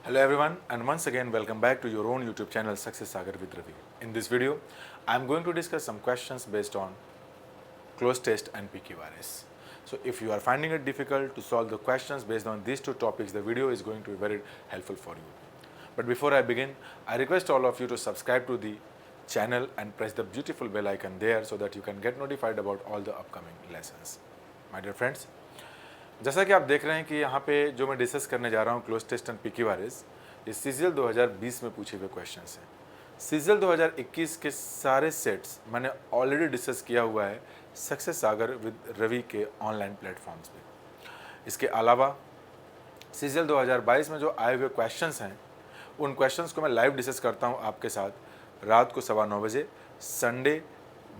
Hello everyone, and once again welcome back to your own YouTube channel Success Sagar with Ravi. In this video, I am going to discuss some questions based on close test and PQRS. So if you are finding it difficult to solve the questions based on these two topics, the video is going to be very helpful for you. But before I begin, I request all of you to subscribe to the channel and press the beautiful bell icon there so that you can get notified about all the upcoming lessons. My dear friends, जैसा कि आप देख रहे हैं कि यहाँ पे जो मैं डिस्कस करने जा रहा हूँ क्लोज टेस्ट एंड PQRS, ये सीजीएल 2020 में पूछे हुए क्वेश्चंस हैं। सीजीएल 2021 के सारे सेट्स मैंने ऑलरेडी डिस्कस किया हुआ है सक्सेस सागर विद रवि के ऑनलाइन प्लेटफॉर्म्स पे। इसके अलावा सीजीएल 2022 में जो आए हुए क्वेश्चंस हैं, उन क्वेश्चंस को मैं लाइव डिस्कस करता हूँ आपके साथ रात को 9:15 बजे, संडे,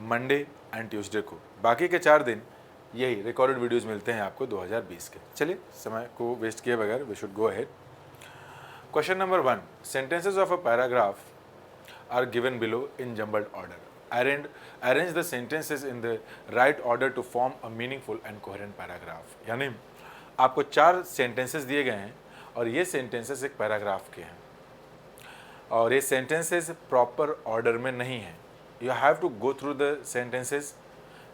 मंडे एंड ट्यूसडे को। बाकी के 4 दिन यही रिकॉर्डेड वीडियोस मिलते हैं आपको 2020 के। चलिए समय को वेस्ट किए बगैर we should go ahead. Question number 1, sentences of a paragraph are given below in jumbled order. Arrange the sentences in the right order to form a meaningful and coherent paragraph. यानी आपको 4 sentences दिए गए हैं और ये sentences एक paragraph के हैं और ये सेंटेंसेस प्रॉपर ऑर्डर में नहीं हैं। You have to go through the sentences,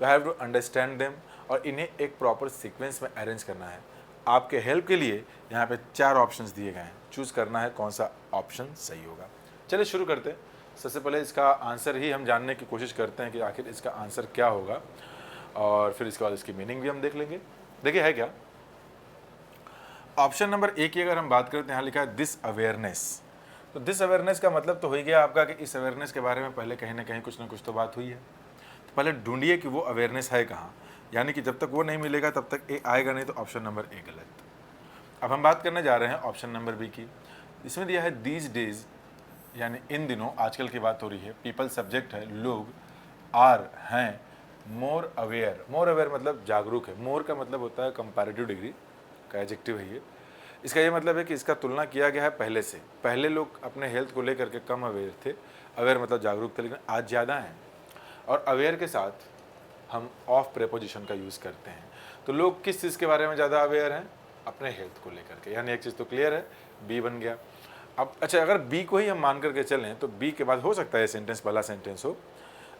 you have to understand them और इन्हें एक प्रॉपर सीक्वेंस में अरेंज करना है। आपके हेल्प के लिए यहाँ पे 4 ऑप्शंस दिए गए हैं, चूज़ करना है कौन सा ऑप्शन सही होगा। चलिए शुरू करते हैं। सबसे पहले इसका आंसर ही हम जानने की कोशिश करते हैं कि आखिर इसका आंसर क्या होगा और फिर इसके बाद इसकी मीनिंग भी हम देख लेंगे। देखिए है क्या, ऑप्शन नंबर 1 की अगर हम बात करते हैं, यहाँ लिखा है दिस अवेयरनेस। तो दिस अवेयरनेस का मतलब तो हो ही गया आपका कि इस अवेयरनेस के बारे में पहले कहीं ना कहीं कुछ ना कुछ तो बात हुई है। तो पहले ढूंढिए कि वो अवेयरनेस है कहाँ, यानी कि जब तक वो नहीं मिलेगा तब तक ए आएगा नहीं, तो ऑप्शन नंबर ए गलत। अब हम बात करने जा रहे हैं ऑप्शन नंबर बी की। इसमें दिया है दीज डेज, यानी इन दिनों, आजकल की बात हो रही है। पीपल सब्जेक्ट है, लोग, आर हैं, मोर अवेयर। मोर अवेयर मतलब जागरूक है। मोर का मतलब होता है कंपैरेटिव डिग्री का एडजेक्टिव है ये। इसका ये मतलब है कि इसका तुलना किया गया है पहले से। पहले लोग अपने हेल्थ को लेकर के कम अवेयर थे, अवेयर मतलब जागरूक थे, लेकिन आज ज़्यादा हैं। और अवेयर के साथ हम ऑफ प्रेपोजिशन का यूज़ करते हैं। तो लोग किस चीज़ के बारे में ज़्यादा अवेयर हैं? अपने हेल्थ को लेकर के। यानी एक चीज़ तो क्लियर है, बी बन गया। अब अच्छा, अगर बी को ही हम मान करके चलें तो बी के बाद हो सकता है सेंटेंस पहला सेंटेंस हो।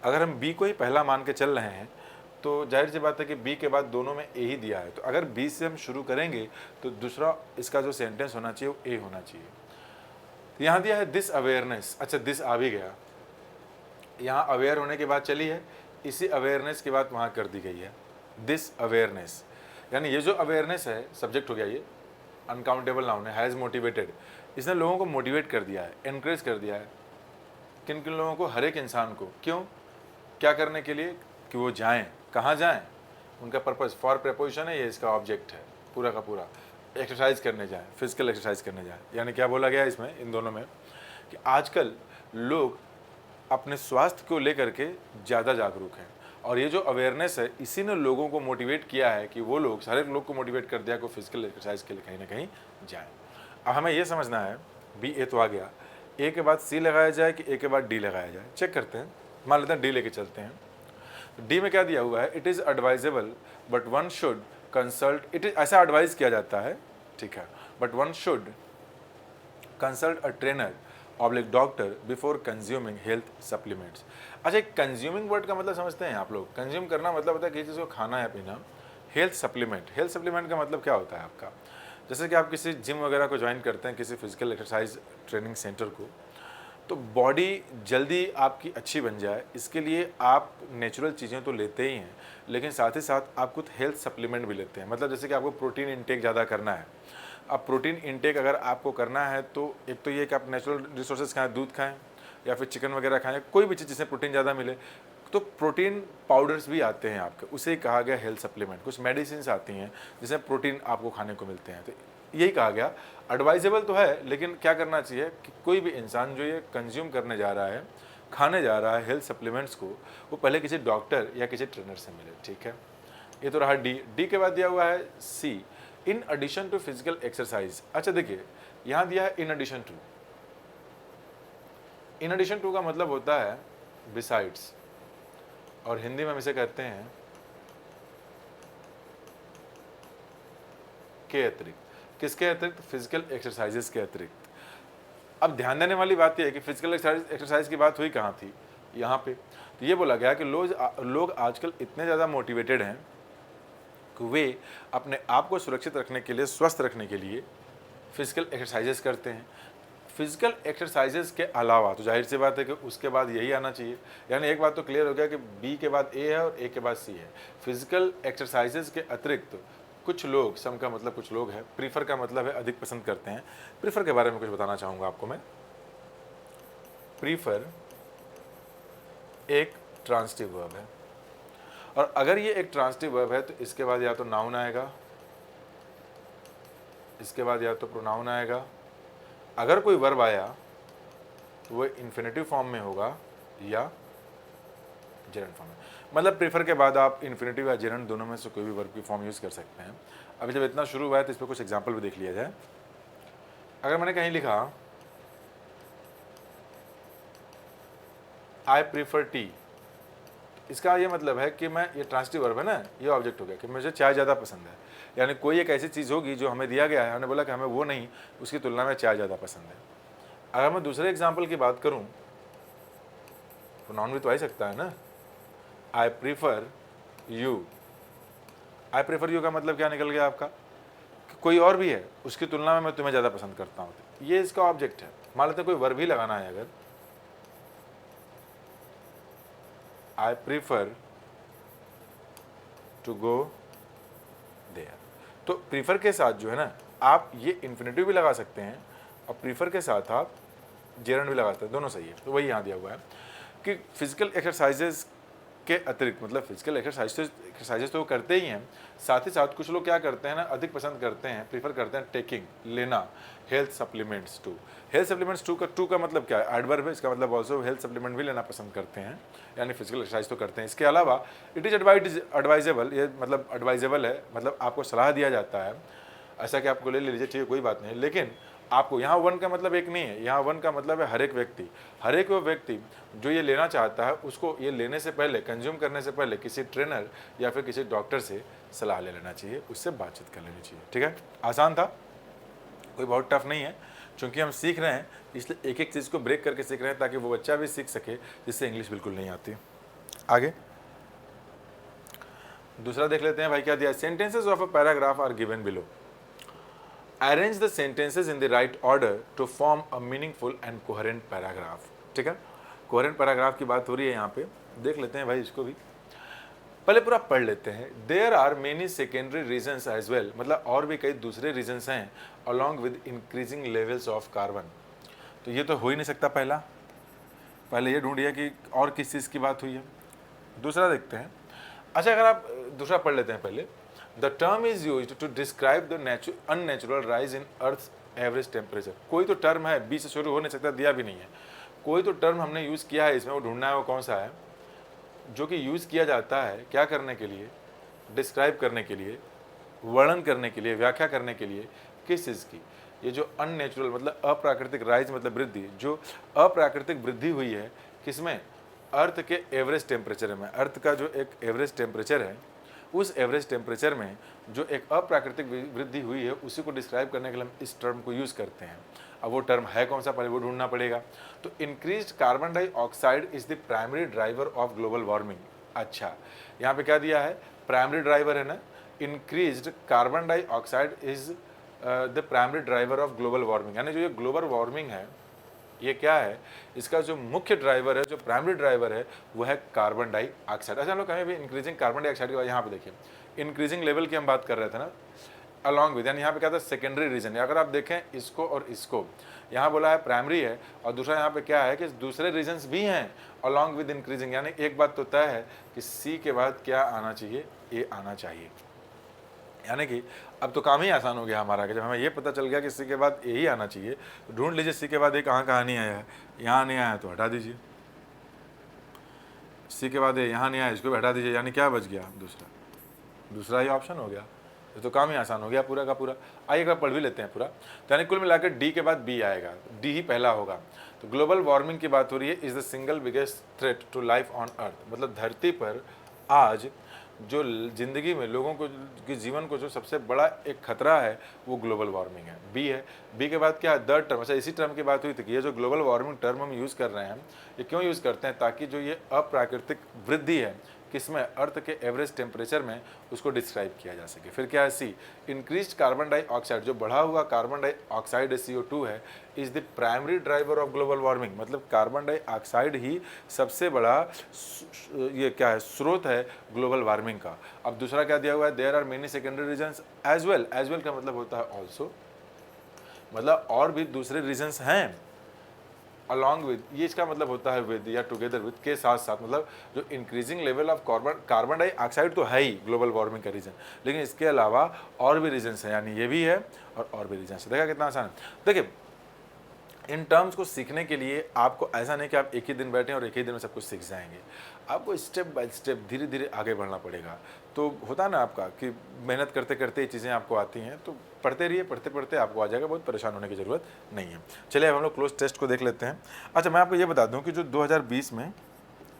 अगर हम बी को ही पहला मान के चल रहे हैं तो जाहिर सी बात है कि बी के बाद दोनों में ए ही दिया है। तो अगर बी से हम शुरू करेंगे तो दूसरा इसका जो सेंटेंस होना चाहिए वो ए होना चाहिए। तो यहाँ दिया है दिस अवेयरनेस। अच्छा, दिस आ भी गया, यहाँ अवेयर होने के बाद चली है, इसी अवेयरनेस के बाद वहाँ कर दी गई है दिस अवेयरनेस। यानी ये जो अवेयरनेस है, सब्जेक्ट हो गया, ये अनकाउंटेबल नाउन है, हैज़ मोटिवेटेड। इसने लोगों को मोटिवेट कर दिया है, एनकरेज कर दिया है। किन किन लोगों को? हर एक इंसान को। क्यों? क्या करने के लिए? कि वो जाएं। कहाँ जाएं? उनका पर्पज़, फॉर प्रेपोजिशन है, ये इसका ऑब्जेक्ट है पूरा का पूरा। एक्सरसाइज करने जाएं, फिजिकल एक्सरसाइज करने जाएं। यानी क्या बोला गया इसमें, इन दोनों में, कि आजकल लोग अपने स्वास्थ्य को लेकर के ज़्यादा जागरूक हैं और ये जो अवेयरनेस है इसी ने लोगों को मोटिवेट किया है कि वो लोग, सारे लोग को मोटिवेट कर दिया कि फिजिकल एक्सरसाइज के लिए कहीं ना कहीं जाएं। अब हमें ये समझना है, बी ए तो आ गया, ए के बाद सी लगाया जाए कि ए के बाद डी लगाया जाए, चेक करते हैं। मान लेते हैं डी लेके चलते हैं। डी में क्या दिया हुआ है? It is advisable but one should consult. It is, ऐसा एडवाइस किया जाता है, ठीक है, but one should consult a trainer oblique doctor before consuming health supplements. अच्छा, एक कंज्यूमिंग वर्ड का मतलब समझते हैं आप लोग? कंज्यूम करना मतलब होता है किसी चीज़ को खाना या पीना। हेल्थ सप्लीमेंट, हेल्थ सप्लीमेंट का मतलब क्या होता है आपका? जैसे कि आप किसी जिम वगैरह को ज्वाइन करते हैं, किसी फिजिकल एक्सरसाइज ट्रेनिंग सेंटर को, तो बॉडी जल्दी आपकी अच्छी बन जाए इसके लिए आप नेचुरल चीज़ें तो लेते ही हैं, लेकिन साथ ही साथ आप कुछ हेल्थ सप्लीमेंट भी लेते हैं। मतलब जैसे कि आपको प्रोटीन इंटेक ज़्यादा करना है। अब प्रोटीन इंटेक अगर आपको करना है तो एक तो ये कि आप नेचुरल रिसोर्सेज खाएं, दूध खाएं या फिर चिकन वगैरह खाएं, कोई भी चीज़ जिसमें प्रोटीन ज़्यादा मिले। तो प्रोटीन पाउडर्स भी आते हैं आपके, उसे ही कहा गया हेल्थ सप्लीमेंट। कुछ मेडिसिन आती हैं जिसमें प्रोटीन आपको खाने को मिलते हैं, तो यही कहा गया। एडवाइजेबल तो है, लेकिन क्या करना चाहिए कि कोई भी इंसान जो ये कंज्यूम करने जा रहा है, खाने जा रहा है हेल्थ सप्लीमेंट्स को, वो पहले किसी डॉक्टर या किसी ट्रेनर से मिले, ठीक है। ये तो रहा डी। डी के बाद दिया हुआ है C, in addition to physical exercise. अच्छा देखिए, यहाँ दिया है in addition to. In addition to का मतलब होता है बिसाइड्स, और हिंदी में हम इसे कहते हैं के अतिरिक्त। किसके अतिरिक्त? फिजिकल एक्सरसाइजेस के अतिरिक्त। अब ध्यान देने वाली बात यह है कि फिजिकल एक्सरसाइज की बात हुई कहाँ थी, यहाँ पे। तो ये बोला गया कि लोग आजकल इतने ज़्यादा मोटिवेटेड हैं कि वे अपने आप को सुरक्षित रखने के लिए, स्वस्थ रखने के लिए फिजिकल एक्सरसाइजेस करते हैं। फिजिकल एक्सरसाइजेस के अलावा तो जाहिर सी बात है कि उसके बाद यही आना चाहिए। यानी एक बात तो क्लियर हो गया कि बी के बाद ए है और ए के बाद सी है। फिजिकल एक्सरसाइजेस के अतिरिक्त कुछ लोग, सम का मतलब कुछ लोग हैं, प्रीफर का मतलब है अधिक पसंद करते हैं। प्रीफर के बारे में कुछ बताना चाहूँगा आपको मैं। प्रीफर एक ट्रांसिटिव वर्ब है, और अगर ये एक ट्रांसिटिव वर्ब है तो इसके बाद या तो नाउन आएगा, इसके बाद या तो प्रोनाउन आएगा। अगर कोई वर्ब आया तो वो इन्फिनेटिव फॉर्म में होगा या जेरंड फॉर्म में। मतलब प्रीफर के बाद आप इन्फिनेटिव या जेरंड दोनों में से कोई भी वर्ब की फॉर्म यूज़ कर सकते हैं। अभी जब इतना शुरू हुआ है तो इस पर कुछ एग्जाम्पल भी देख लिया जाए। अगर मैंने कहीं लिखा आई प्रीफर टी, इसका ये मतलब है कि मैं, ये ट्रांसिटिव वर्ब है ना, ये ऑब्जेक्ट हो गया कि मुझे चाय ज़्यादा पसंद है। यानी कोई एक ऐसी चीज़ होगी जो हमें दिया गया है, हमने बोला कि हमें वो नहीं, उसकी तुलना में चाय ज़्यादा पसंद है। अगर मैं दूसरे एग्जाम्पल की बात करूँ, प्रोनाउन भी तो आ ही सकता है ना। I prefer you, I prefer you का मतलब क्या निकल गया आपका, कि कोई और भी है उसकी तुलना में मैं तुम्हें ज़्यादा पसंद करता हूँ। ये इसका ऑब्जेक्ट है। मान लेते हैं कोई वर्ब ही लगाना है, अगर I prefer to go there, तो प्रीफर के साथ जो है ना, आप ये इन्फिनेटिव भी लगा सकते हैं और प्रीफर के साथ आप जेरंड भी लगा सकते हैं, दोनों सही है। तो वही यहाँ दिया हुआ है कि फिजिकल एक्सरसाइजेस के अतिरिक्त, मतलब फिजिकल एक्सरसाइजेस तो वो करते ही हैं, साथ ही साथ कुछ लोग क्या करते हैं ना, अधिक पसंद करते हैं, प्रीफर करते हैं टेकिंग, लेना health supplements too. Health supplements too का मतलब क्या है, एडवर्ब है, इसका मतलब ऑल्सो हेल्थ सप्लीमेंट भी लेना पसंद करते हैं, यानी फिजिकल एक्सरसाइज तो करते हैं। इसके अलावा इट इज़ एडवाइजेबल, ये मतलब एडवाइजेबल है, मतलब आपको सलाह दिया जाता है ऐसा कि आपको ले लीजिए, ठीक है, कोई बात नहीं। लेकिन आपको यहाँ वन का मतलब एक नहीं है, यहाँ वन का मतलब है हर एक व्यक्ति। हर एक वो व्यक्ति जो ये लेना चाहता है, उसको ये लेने से पहले, कंज्यूम करने से पहले किसी ट्रेनर या फिर किसी डॉक्टर से सलाह ले लेना चाहिए, उससे बातचीत कर लेनी चाहिए। ठीक है, आसान था, कोई बहुत टफ नहीं है। चूँकि हम सीख रहे हैं इसलिए एक एक चीज़ को ब्रेक करके सीख रहे हैं, ताकि वो बच्चा भी सीख सके जिससे इंग्लिश बिल्कुल नहीं आती। आगे दूसरा देख लेते हैं भाई, क्या दिया, sentences of a paragraph are given below. Arrange the sentences in the right order to form a meaningful and coherent paragraph। ठीक है, कोहेरेंट पैराग्राफ की बात हो रही है यहाँ पे, देख लेते हैं भाई इसको भी, पहले पूरा पढ़ लेते हैं। There are many secondary reasons as well, मतलब और भी कई दूसरे रीजंस हैं, along with increasing levels of carbon। तो ये तो हो ही नहीं सकता, पहले ये ढूंढिए कि और किस चीज़ की बात हुई है। दूसरा देखते हैं। अच्छा, अगर आप दूसरा पढ़ लेते हैं पहले। The term is used to describe the unnatural rise in Earth's average temperature। कोई तो टर्म है, बी से शुरू हो नहीं सकता, दिया भी नहीं है, कोई तो टर्म हमने यूज़ किया है इसमें, वो ढूंढना है वो कौन सा है, जो कि यूज़ किया जाता है क्या करने के लिए, डिस्क्राइब करने के लिए, वर्णन करने के लिए, व्याख्या करने के लिए, किस चीज़ की। ये जो अननेचुरल मतलब अप्राकृतिक, राइज मतलब वृद्धि, जो अप्राकृतिक वृद्धि हुई है किसमें, अर्थ के एवरेज टेम्परेचर में। अर्थ का जो एक एवरेज टेम्परेचर है, उस एवरेज टेम्परेचर में जो एक अप्राकृतिक वृद्धि हुई है, उसी को डिस्क्राइब करने के लिए हम इस टर्म को यूज़ करते हैं। अब वो टर्म है कौन सा, पहले वो ढूंढना पड़ेगा। तो increased carbon dioxide is the primary driver of global warming. अच्छा, यहाँ पे क्या दिया है, प्राइमरी ड्राइवर है ना, increased carbon dioxide is the primary driver of global warming. यानी जो ये ग्लोबल वार्मिंग है, ये क्या है, इसका जो मुख्य ड्राइवर है, जो प्राइमरी ड्राइवर है, वो है कार्बन डाइऑक्साइड। अच्छा, हम लोग कहीं भी इंक्रीजिंग कार्बन डाइऑक्साइड के बाद यहाँ पे देखिए इंक्रीजिंग लेवल की हम बात कर रहे थे ना, अलॉन्ग विद, यानी यहाँ पे क्या था, सेकेंडरी रीजन। अगर आप देखें इसको और इसको, यहाँ बोला है प्राइमरी है, और दूसरा यहाँ पे क्या है कि दूसरे रीजन्स भी हैं अलॉन्ग विद इंक्रीजिंग। यानी एक बात तो तय है कि सी के बाद क्या आना चाहिए, ए आना चाहिए। यानी कि अब तो काम ही आसान हो गया हमारा कि जब हमें ये पता चल गया कि सी के बाद ए ही आना चाहिए, तो ढूंढ लीजिए सी के बाद ए कहाँ नहीं आया है। यहाँ नहीं आया तो हटा दीजिए, सी के बाद ए यहाँ नहीं आया, इसको भी हटा दीजिए, यानी क्या बच गया, दूसरा ही ऑप्शन हो गया। तो काम ही आसान हो गया पूरा का पूरा। आइए एक बार पढ़ भी लेते हैं पूरा। तो यानी कुल मिलाकर डी के बाद बी आएगा, डी ही पहला होगा। तो ग्लोबल वार्मिंग की बात हो रही है, is the single biggest threat to life on earth. मतलब धरती पर आज जो ज़िंदगी में लोगों को की जीवन को जो सबसे बड़ा एक खतरा है वो ग्लोबल वार्मिंग है। बी है, बी के बाद क्या है, द टर्म। अच्छा, इसी टर्म की बात हुई थी कि ये जो ग्लोबल वार्मिंग टर्म हम यूज़ कर रहे हैं, ये क्यों यूज़ करते हैं, ताकि जो ये अप्राकृतिक वृद्धि है किसमें, अर्थ के एवरेज टेम्परेचर में, उसको डिस्क्राइब किया जा सके। फिर क्या है, सी, इंक्रीज कार्बन डाइऑक्साइड, जो बढ़ा हुआ कार्बन डाइऑक्साइड CO2 है, is the primary driver of global warming. मतलब कार्बन डाइऑक्साइड ही सबसे बड़ा ये क्या है, स्रोत है ग्लोबल वार्मिंग का। अब दूसरा क्या दिया हुआ है, there are many secondary reasons as well. As well का मतलब होता है ऑल्सो, मतलब और भी दूसरे रीजन्स हैं, अलॉन्ग विद, ये इसका मतलब होता है विद या टुगेदर विद, के साथ साथ। मतलब जो increasing level of carbon dioxide तो है ही ग्लोबल वार्मिंग का रीज़न, लेकिन इसके अलावा और भी रीजन्स हैं, यानी ये भी है और भी रीजन्स है। देखा कितना आसान है। देखिए, इन टर्म्स को सीखने के लिए आपको ऐसा नहीं कि आप एक ही दिन बैठें और एक ही दिन में सब कुछ सीख जाएंगे, आपको स्टेप बाय स्टेप धीरे धीरे आगे बढ़ना पड़ेगा। तो होता है ना आपका कि मेहनत करते करते ये चीज़ें आपको आती हैं, तो पढ़ते रहिए, पढ़ते पढ़ते आपको आ जाएगा, बहुत परेशान होने की ज़रूरत नहीं है। चलिए अब हम लोग क्लोज टेस्ट को देख लेते हैं। अच्छा, मैं आपको ये बता दूँ कि जो 2020 में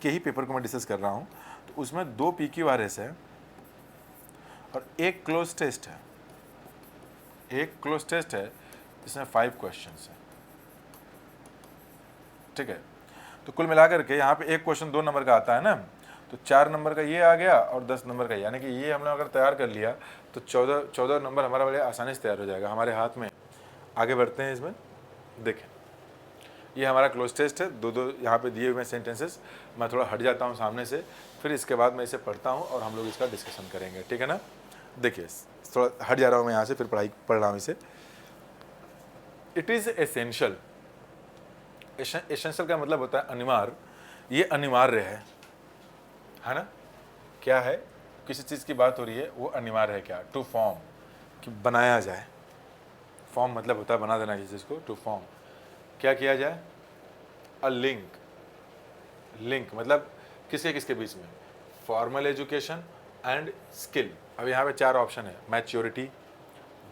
के ही पेपर को मैं डिस्कस कर रहा हूँ, तो उसमें 2 PQRS है और 1 क्लोज टेस्ट है। एक क्लोज टेस्ट है जिसमें 5 क्वेश्चन है, ठीक है। तो कुल मिलाकर के यहाँ पे एक क्वेश्चन 2 नंबर का आता है ना, तो 4 नंबर का ये आ गया और 10 नंबर का, यानी कि ये हम लोग अगर तैयार कर लिया तो 14 नंबर हमारा बड़े आसानी से तैयार हो जाएगा हमारे हाथ में। आगे बढ़ते हैं इसमें। देखें, ये हमारा क्लोज टेस्ट है, 2 यहाँ पे दिए हुए सेंटेंसेस। मैं थोड़ा हट जाता हूँ सामने से, फिर इसके बाद मैं इसे पढ़ता हूँ और हम लोग इसका डिस्कशन करेंगे, ठीक है ना। देखिए, थोड़ा हट जा रहा हूँ मैं यहाँ से, फिर पढ़ रहा हूँ इसे। It is essential. एसेंशियल का मतलब होता है अनिवार्य, ये अनिवार्य है ना। क्या है, किसी चीज़ की बात हो रही है, वो अनिवार्य है क्या, टू फॉर्म, कि बनाया जाए। फॉर्म मतलब होता है बना देना किसी चीज़ को, टू फॉर्म, क्या किया जाए, अ लिंक। लिंक मतलब किसके किसके बीच में, फॉर्मल एजुकेशन एंड स्किल। अब यहाँ पे 4 ऑप्शन है, मैच्योरिटी,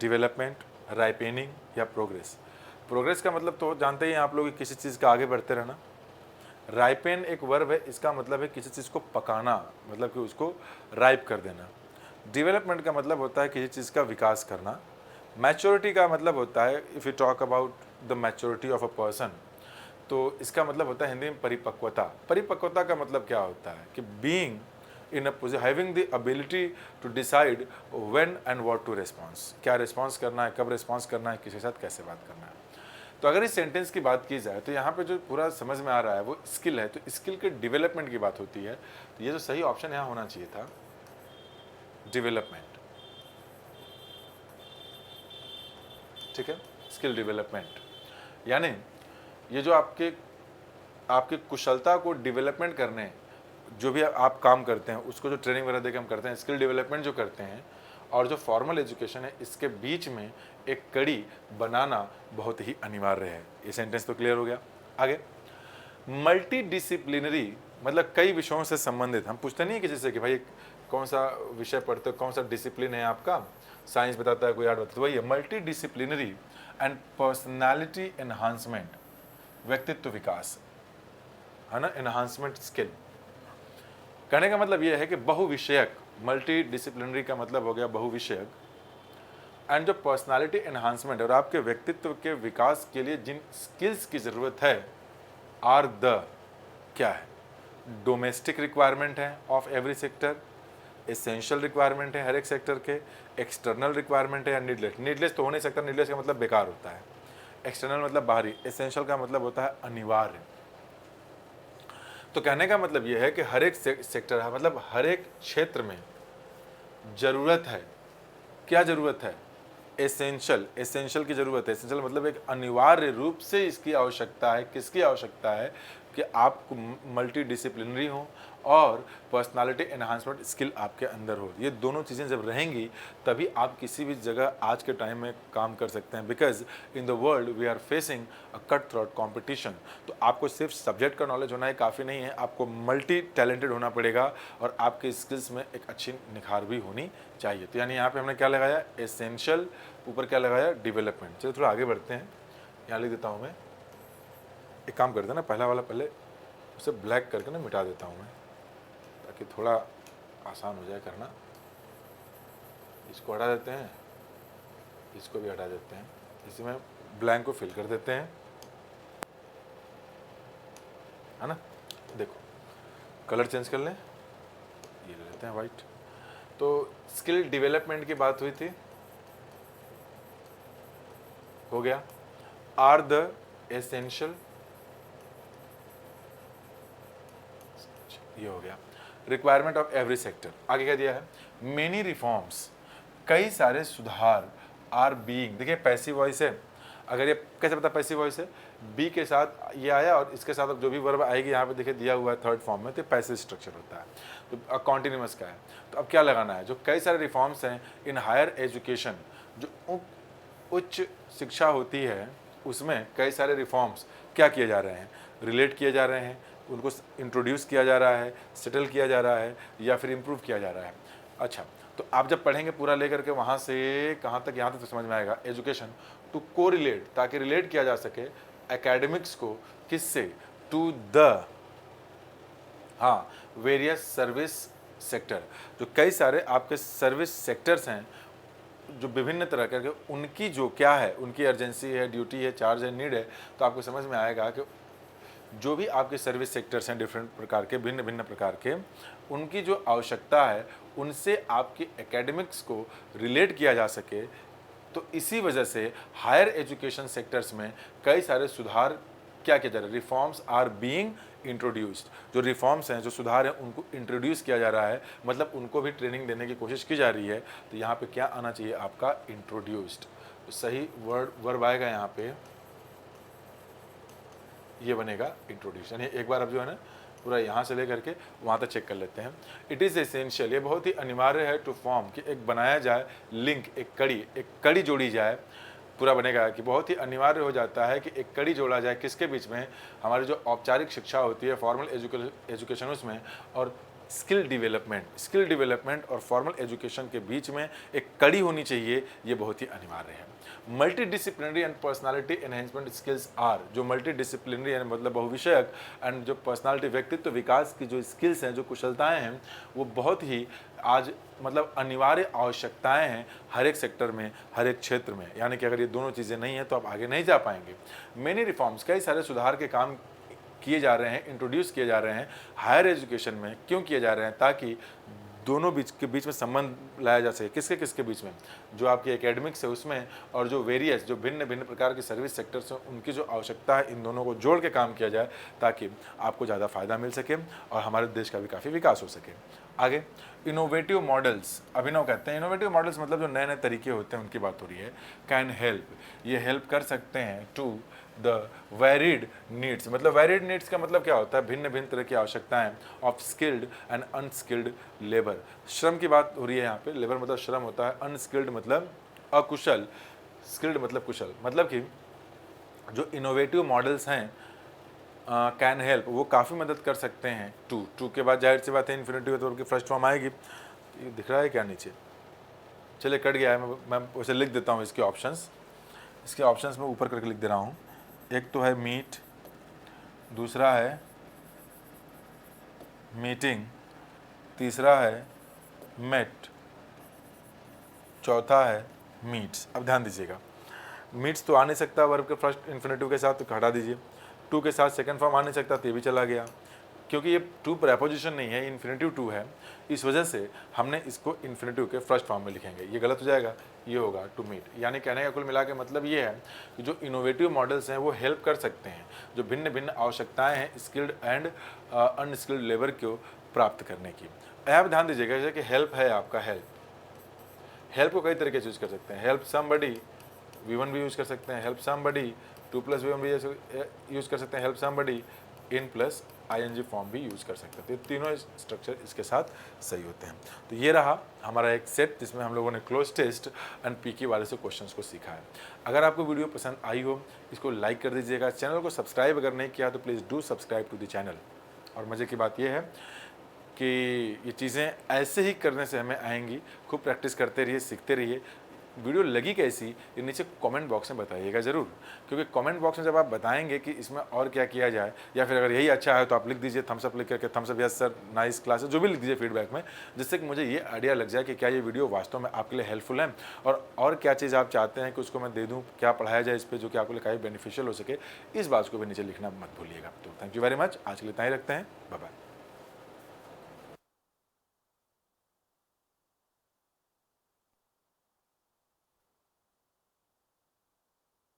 डेवलपमेंट, राइपेनिंग या प्रोग्रेस। प्रोग्रेस का मतलब तो जानते ही आप लोग कि किसी चीज़ का आगे बढ़ते रहना। राइपेन एक वर्ब है, इसका मतलब है किसी चीज़ को पकाना, मतलब कि उसको राइप कर देना। डेवलपमेंट का मतलब होता है किसी चीज़ का विकास करना। मैच्योरिटी का मतलब होता है, if you talk about the maturity of a person, तो इसका मतलब होता है हिंदी में परिपक्वता। परिपक्वता का मतलब क्या होता है कि being in a position, having the ability to decide when and what to response, क्या रिस्पॉन्स करना है, कब रिस्पॉन्स करना है, किसी के साथ कैसे बात करना है। तो अगर इस सेंटेंस की बात की जाए तो यहाँ पे जो पूरा समझ में आ रहा है वो स्किल है, तो स्किल के डेवलपमेंट की बात होती है। तो ये जो सही ऑप्शन यहाँ होना चाहिए था, डेवलपमेंट, ठीक है, स्किल डेवलपमेंट। यानी ये जो आपके कुशलता को डेवलपमेंट करने, जो भी आप काम करते हैं उसको जो ट्रेनिंग वगैरह देकर हम करते हैं, स्किल डेवलपमेंट जो करते हैं, और जो फॉर्मल एजुकेशन है, इसके बीच में एक कड़ी बनाना बहुत ही अनिवार्य है। ये सेंटेंस तो क्लियर हो गया। आगे, मल्टी डिसिप्लिनरी मतलब कई विषयों से संबंधित। हम पूछते नहीं है किसी से कि भाई कौन सा विषय पढ़ते हो, कौन सा डिसिप्लिन है आपका, साइंस बताता है, कोई आर्ट बताता है, तो वही है multidisciplinary and personality enhancement, व्यक्तित्व विकास, है ना, एनहांसमेंट स्किल। कहने का मतलब यह है कि बहुविषयक, मल्टी डिसिप्लिनरी का मतलब हो गया बहुविषयक, एंड जो पर्सनालिटी एनहांसमेंट और आपके व्यक्तित्व के विकास के लिए जिन स्किल्स की ज़रूरत है, आर द, क्या है, डोमेस्टिक रिक्वायरमेंट है of every sector, essential requirement है हर एक सेक्टर के, एक्सटर्नल रिक्वायरमेंट है या नीडलेस। नीडलेस तो हो नहीं सकता, नीडलेस का मतलब बेकार होता है, एक्सटर्नल मतलब बाहरी, एसेंशियल का मतलब होता है अनिवार्य। तो कहने का मतलब यह है कि हर एक सेक्टर है, मतलब हर एक क्षेत्र में ज़रूरत है। क्या ज़रूरत है, एसेंशियल, एसेंशियल की ज़रूरत है। एसेंशियल मतलब एक अनिवार्य रूप से इसकी आवश्यकता है। किसकी आवश्यकता है कि आप मल्टी डिसिप्लिनरी हो और पर्सनालिटी एनहांसमेंट स्किल आपके अंदर हो। ये दोनों चीज़ें जब रहेंगी तभी आप किसी भी जगह आज के टाइम में काम कर सकते हैं, because in the world we are facing a cut throat competition. तो आपको सिर्फ सब्जेक्ट का नॉलेज होना ही काफ़ी नहीं है, आपको मल्टी टैलेंटेड होना पड़ेगा और आपके स्किल्स में एक अच्छी निखार भी होनी चाहिए। तो यानी यहाँ पे हमने क्या लगाया, एसेंशियल, ऊपर क्या लगाया, डेवलपमेंट। चलिए थोड़ा आगे बढ़ते हैं, यहाँ लिख देता हूँ मैं। एक काम करते हैं ना, पहला वाला पहले उसे ब्लैक करके ना मिटा देता हूँ मैं, ताकि थोड़ा आसान हो जाए करना। इसको हटा देते हैं, इसको भी हटा देते हैं, इसमें ब्लैंक को फिल कर देते हैं, है ना। देखो कलर चेंज कर लें, ये ले लेते हैं वाइट। तो स्किल डेवलपमेंट की बात हुई थी, हो गया। आर द एसेंशियल, ये हो गया। रिक्वायरमेंट ऑफ एवरी सेक्टर, आगे क्या दिया है, मेनी रिफॉर्म्स, कई सारे सुधार, आर बीइंग, देखिए पैसिव वॉइस है, अगर ये कैसे पता पैसिव वॉइस है, बी के साथ ये आया और इसके साथ अब जो भी वर्ब आएगी यहाँ पे देखिए दिया हुआ है थर्ड फॉर्म में, तो पैसिव स्ट्रक्चर होता है, तो कॉन्टिन्यूअस का है। तो अब क्या लगाना है, जो कई सारे रिफॉर्म्स हैं इन हायर एजुकेशन, जो उच्च शिक्षा होती है उसमें कई सारे रिफॉर्म्स क्या किए जा रहे हैं, रिलेट किए जा रहे हैं, उनको इंट्रोड्यूस किया जा रहा है, सेटल किया जा रहा है या फिर इम्प्रूव किया जा रहा है। अच्छा, तो आप जब पढ़ेंगे पूरा लेकर के वहाँ से कहाँ तक, यहाँ तक तो समझ में आएगा, एजुकेशन टू को रिलेट, ताकि रिलेट किया जा सके एकेडमिक्स को किससे, टू द, हाँ, वेरियस सर्विस सेक्टर, जो कई सारे आपके सर्विस सेक्टर्स हैं जो विभिन्न तरह के, उनकी जो क्या है, उनकी अर्जेंसी है, ड्यूटी है, चार्ज है, नीड है, तो आपको समझ में आएगा कि जो भी आपके सर्विस सेक्टर्स हैं डिफरेंट प्रकार के, भिन्न भिन्न प्रकार के, उनकी जो आवश्यकता है उनसे आपके एकेडमिक्स को रिलेट किया जा सके। तो इसी वजह से हायर एजुकेशन सेक्टर्स में कई सारे सुधार क्या किया जा रहा है, रिफॉर्म्स आर बीइंग इंट्रोड्यूस्ड, जो रिफॉर्म्स हैं, जो सुधार हैं, उनको इंट्रोड्यूस किया जा रहा है, मतलब उनको भी ट्रेनिंग देने की कोशिश की जा रही है। तो यहाँ पे क्या आना चाहिए आपका, इंट्रोड्यूस्ड, तो सही वर्ब आएगा यहाँ पे, ये बनेगा इंट्रोड्यूस। यानी एक बार अब जो है ना पूरा यहाँ से लेकर के वहाँ तक चेक कर लेते हैं। इट इज़ एसेंशियल, ये बहुत ही अनिवार्य है, टू फॉर्म, कि एक बनाया जाए लिंक, एक कड़ी जोड़ी जाए, पूरा बनेगा कि बहुत ही अनिवार्य हो जाता है कि एक कड़ी जोड़ा जाए किसके बीच में, हमारी जो औपचारिक शिक्षा होती है फॉर्मल एजुकेशन उसमें, और स्किल डेवलपमेंट और फॉर्मल एजुकेशन के बीच में एक कड़ी होनी चाहिए, ये बहुत ही अनिवार्य है। Multidisciplinary and personality enhancement skills are, जो मल्टी डिसिप्लिनरी यानी मतलब बहुविषयक, एंड जो पर्सनालिटी व्यक्तित्व विकास की जो स्किल्स हैं, जो कुशलताएं हैं, वो बहुत ही आज मतलब अनिवार्य आवश्यकताएं हैं हर एक सेक्टर में, हर एक क्षेत्र में। यानी कि अगर ये दोनों चीज़ें नहीं हैं तो आप आगे नहीं जा पाएंगे। मेनी रिफॉर्म्स, कई सारे सुधार के काम किए जा रहे हैं, इंट्रोड्यूस किए जा रहे हैं हायर एजुकेशन में। क्यों किए जा रहे हैं, ताकि दोनों बीच में संबंध लाया जा सके, किसके किसके बीच में, जो आपकी एकेडमिक्स है उसमें और जो वेरियस, जो भिन्न भिन्न प्रकार के सर्विस सेक्टर्स हैं, उनकी जो आवश्यकता है, इन दोनों को जोड़ के काम किया जाए ताकि आपको ज़्यादा फायदा मिल सके और हमारे देश का भी काफ़ी विकास हो सके। आगे इनोवेटिव मॉडल्स, अभिनव कहते हैं, इनोवेटिव मॉडल्स मतलब जो नए नए तरीके होते हैं उनकी बात हो रही है। कैन हेल्प, ये हेल्प कर सकते हैं, टू द वेरिड नीड्स, मतलब वेरिड नीड्स का मतलब क्या होता है, भिन्न भिन्न तरह की आवश्यकताएं of skilled and unskilled labour. श्रम की बात हो रही है यहाँ पे, लेबर मतलब श्रम होता है, अनस्किल्ड मतलब अकुशल, स्किल्ड मतलब कुशल, मतलब कि जो इनोवेटिव मॉडल्स हैं कैन हेल्प, वो काफ़ी मदद कर सकते हैं। टू के बाद जाहिर सी बात है इन्फिनिटिव तो उनकी फर्स्ट फॉर्म आएगी। ये दिख रहा है क्या नीचे, चलिए कट गया है, मैं उसे लिख देता हूँ, इसके ऑप्शंस में ऊपर करके लिख दे रहा हूँ। एक तो है मीट, दूसरा है मीटिंग, तीसरा है मेट, चौथा है मीट्स। अब ध्यान दीजिएगा, मीट्स तो आ नहीं सकता वर्ब के फर्स्ट इन्फिनेटिव के साथ, तो हटा दीजिए। टू के साथ सेकंड फॉर्म आ नहीं सकता, तो ये भी चला गया, क्योंकि ये टू प्रेपोजिशन नहीं है, इन्फिनेटिव टू है, इस वजह से हमने इसको इन्फिनेटिव के फर्स्ट फॉर्म में लिखेंगे। ये गलत हो जाएगा, ये होगा टू मीट। यानी कहने का कुल मिला के मतलब ये है कि जो इनोवेटिव मॉडल्स हैं वो हेल्प कर सकते हैं जो भिन्न भिन्न आवश्यकताएं हैं स्किल्ड एंड अनस्किल्ड लेबर को प्राप्त करने की। यहाँ पर ध्यान दीजिएगा, जैसे कि हेल्प है आपका, हेल्प को कई तरीके से यूज कर सकते हैं। हेल्प समबडी, V1 भी यूज कर सकते हैं, हेल्प समबडी, 2+V1 भी यूज कर सकते हैं, help somebody, in plus ING form भी यूज़ कर सकते हैं। तो ये तीनों स्ट्रक्चर इसके साथ सही होते हैं। तो ये रहा हमारा एक सेट जिसमें हम लोगों ने क्लोज टेस्ट एंड PK वाले से क्वेश्चंस को सीखा है। अगर आपको वीडियो पसंद आई हो, इसको लाइक कर दीजिएगा। चैनल को सब्सक्राइब अगर नहीं किया तो please do subscribe to the channel. और मज़े की बात यह है कि ये चीज़ें ऐसे ही करने से हमें आएंगी। खूब प्रैक्टिस करते रहिए, सीखते रहिए, वीडियो लगी कैसी ये नीचे कमेंट बॉक्स में बताइएगा ज़रूर, क्योंकि कमेंट बॉक्स में जब आप बताएंगे कि इसमें और क्या किया जाए, या फिर अगर यही अच्छा है तो आप लिख दीजिए थम्स अप लिख करके, thumbs up yes sir, nice classes, जो भी लिख दीजिए फीडबैक में, जिससे कि मुझे ये आइडिया लग जाए कि क्या ये वीडियो वास्तव में आपके लिए हेल्पफुल है, और क्या चीज़ आप चाहते हैं कि उसको मैं दे दूँ, क्या पढ़ाया जाए इस पर जो कि आपके लिए काफ़ी बेनिफिशियल हो सके। इस बात को भी नीचे लिखना मत भूलिएगा। तो थैंक यू वेरी मच, आज के लिए इतना ही रखते हैं, बाय बाय।